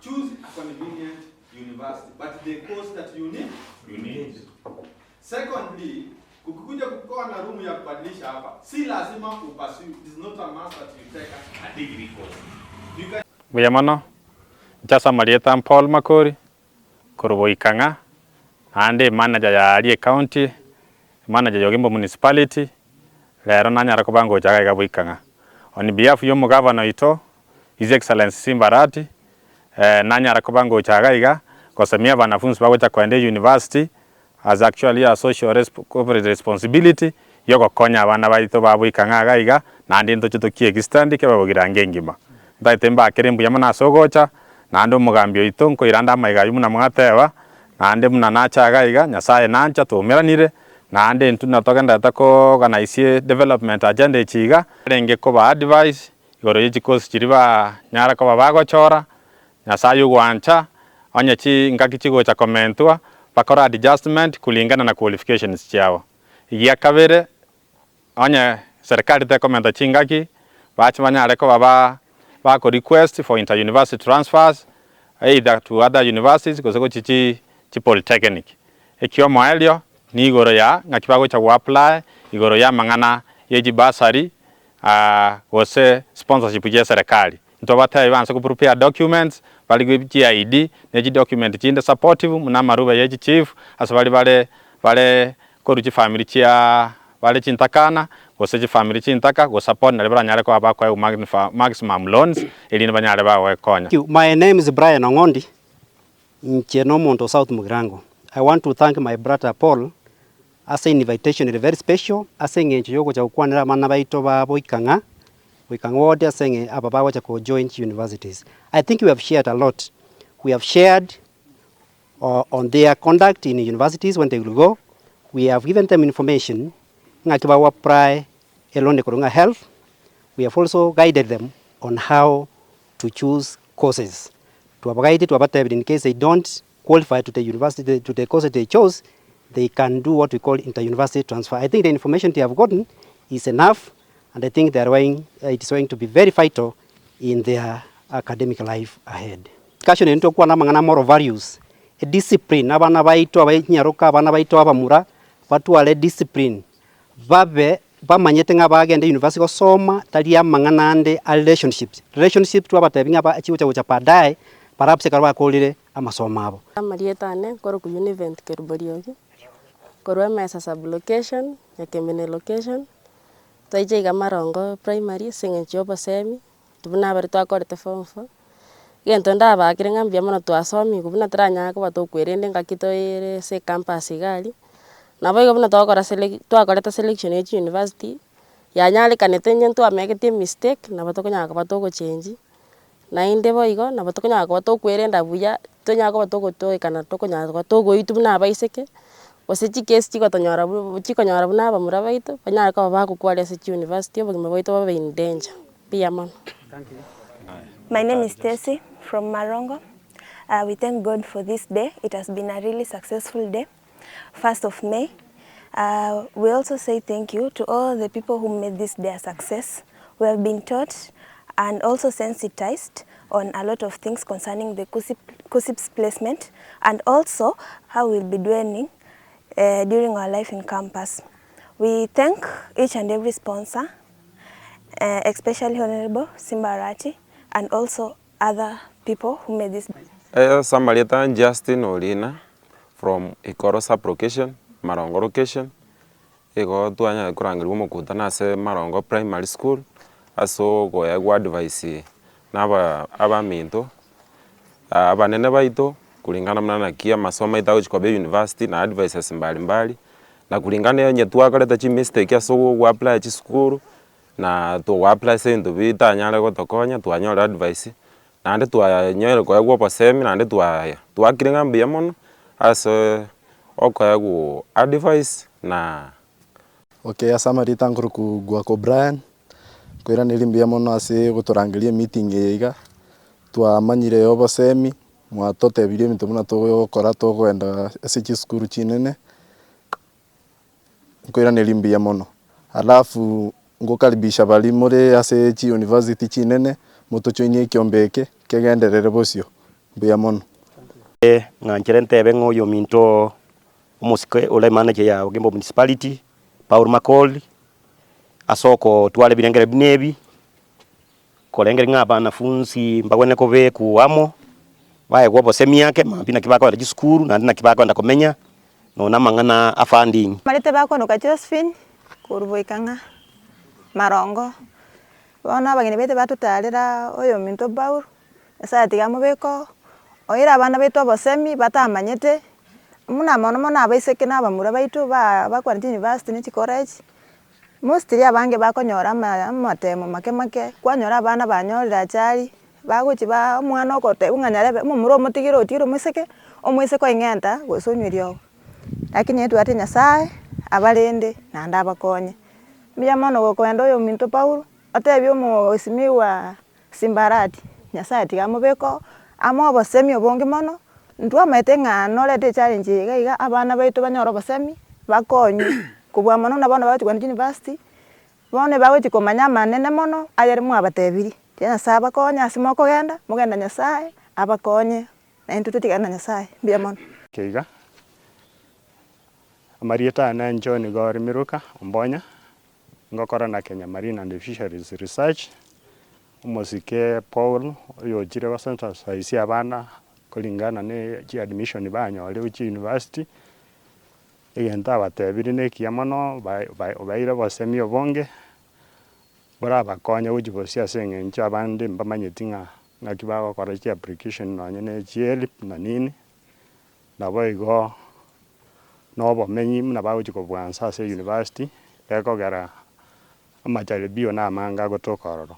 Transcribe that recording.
choose a convenient university, but the course that you need. Secondly, ukikuja kukoa na room ya kubadilisha hapa, si lazima upursue. It is not a must that you take a degree course. Buyamano, jasa Marieta Paul Makori, Kurubo Ikanga, ande manager ya Arie County, manager ya Yogimbo Municipality, lero nanyara kubango jaga ga Ikanga. On behalf of your governor ito, His Excellency Simbarati, nanyara kubango jaga iga, kosamia wanafunzi bagocha kwende university as actually a social corporate responsibility yoko konya abana baito babo Ikanga gaiga nandi ntocho tokie gistandi ke babogira ngengima. Ndaitemba kerembu yamana sogocha nando mugambio ito nko iranda maiga yumuna mwatewa nande muna nacha gaiga nyasaye nancha tumeranire nande ntuna togenda tako organize development agenda chiga renge ko ba advice igoro yichi course chiriba nyara ko bagochora nyasaye gwancha onyechi ngakichigo cha commentwa bakora adjustment kulingana na qualifications chao ya kabere onye serikali te komenta chingaki bachi banyare ko baba bako request for inter-university transfers either to other universities kosoko chichi polytechnic ekyo moelio ni igoro ya ngakibago cha apply igoro ya mangana yeji basari gose sponsorship ya serikali ntobata ibanse ku prepare documents bali gwe ID neji document chinde supportive muna maruba yeji chief asabali bale koruchi family chia bale chintakana gose chi family chintaka go support na lebra nyare ko abakwa maximum loans elini banyare bawe konya. My name is Brian Ongondi Nchenomonto South Mugirango. I want to thank my brother Paul as an invitation is very special asenge ncho yoko cha ukwanira mana baito babo Ikanga wote asenge ababa cha ko joint universities. I think we have shared a lot. We have shared on their conduct in universities when they will go. We have given them information ngakibawa apply elonde korunga health. We have also guided them on how to choose courses. To have guided to about in case they don't qualify to the university to the course they chose, they can do what we call inter-university transfer. I think the information they have gotten is enough, and I think it is going to be very vital in their academic life ahead. Discussion into kwa namangana moral values, a discipline. Abana baito abanyaruka abana baito abamura batu wale discipline. Babe bamanyete nga bagenda university gosoma talia mangana ande relationship tu abatabinga ba achiwo cha padaye perhaps karwa kolire amasomo abo. Marieta ne koro ku univent kerboriogi koro mesa sub location ya kemene location taije ga Marongo primary singe chobo semi tubuna bari twakorete form 4 gento ndaba kirenga mbia mono twasomi kubuna tranya ko batokwerende ngakitoire se campus gali nabo igobuna twakoreta selection ya university ya nyale kanete nyentu amegete mistake nabo tokonya ko batoko change na inde boigo nabo tokonya ko batokwerenda buya tonya ko batoko kana tokonya ko batoko itu na baiseke osechi case chikotonyora buna bamura baito banyara ko bakukwale se university obogima baito babe in danger pia man. Thank you. My name is Stacy from Marongo. We thank God for this day. It has been a really successful day. 1st of May. We also say thank you to all the people who made this day a success. We have been taught and also sensitized on a lot of things concerning the KUSSIP's placement and also how we'll be doing during our life in campus. We thank each and every sponsor, especially Honorable Simbarati and also other people who made this. Samaritan Justin Olina from Ikoro sub-location, Marongo location. Ego tuanya kurangirwa mukutana se Marongo primary school. Aso goya advice naba minto abanene baito kulingana mna kia masomo itawo chikobe university na advices mbalimbali na kulingana yenye twakaleta chi mistake aso go apply chi school na to apply se ndo bitanyale ko tokonya twanyola advice na ande twanyola ko yagwo posemi na ande twakirenga mbia mono aso okoya go advice na okay asamarita nguruku gwa Brian kwira nilimbia mono ase guturangiria meeting iga twamanyire yobo semi mwatotebirie mintu muna tugokora tugwenda ase school chinene kwira nilimbia mono alafu ngukaribisha bali muri ase university chinene mutuchoinie kiombeke kegenderere bocio buya mono ng'anchere ntebe ng'oyo minto omusike ole manager ya Ogembo municipality Paul Makoli asoko twale bilengere binebi kolengere ng'aba wanafunzi mbagwene kobe kuwamo baye gwobo semi yake mampina kibako ya jiskuru na ndina kibako nda komenya no namangana afanding Marite bako nuka Josephine kuruboikanga Marongo bona abageni bete batutalira oyo minto Paul esa tigamu beko oira abana betu abosemi batamanyete muna mono abaiseke n'abamura baitu bakwara university ni college mostly abange bakonyora amatemo make kwanyora abana banyorira chari baguchi ba omwana okote ung'anyarebe mumuro omutigiro otiro mwiseke omwiseke ing'enta gosonywerio lakini yetu ati Nyasaye abalende na ndabakonye mya mono gokwenda oyo minto Paul atebyo omusimiwa Simbarati Nyasaye tigamubeko amo obosemi obonge mono ntwa maite ng'ano lete challenge iga abana baitu banyora obosemi bakonywe kubwa mono na bana bachu kwa university bone bawe komanya manene mono ayari mwabatebiri tena saba konya asimo kogenda mugenda Nyasaye abakonye na into tutigana Nyasaye bia mono Keiga Marieta na John Gori Miruka Ombonya ngokora na Kenya Marine and Fisheries Research umusike Paul oyo chire basanta saisi abana kulingana ne admission banyole uchi university egenta batebiri ne kiamono baira bosemi obonge bora bakonya uchi bosia seng'encho abande mbamanyetinga ngakibago kora chi application nonye ne chiel na nini nabo igo nobo menyi muna baguchi kobwansa ase university ekogera amajaribio na amanga gotokororo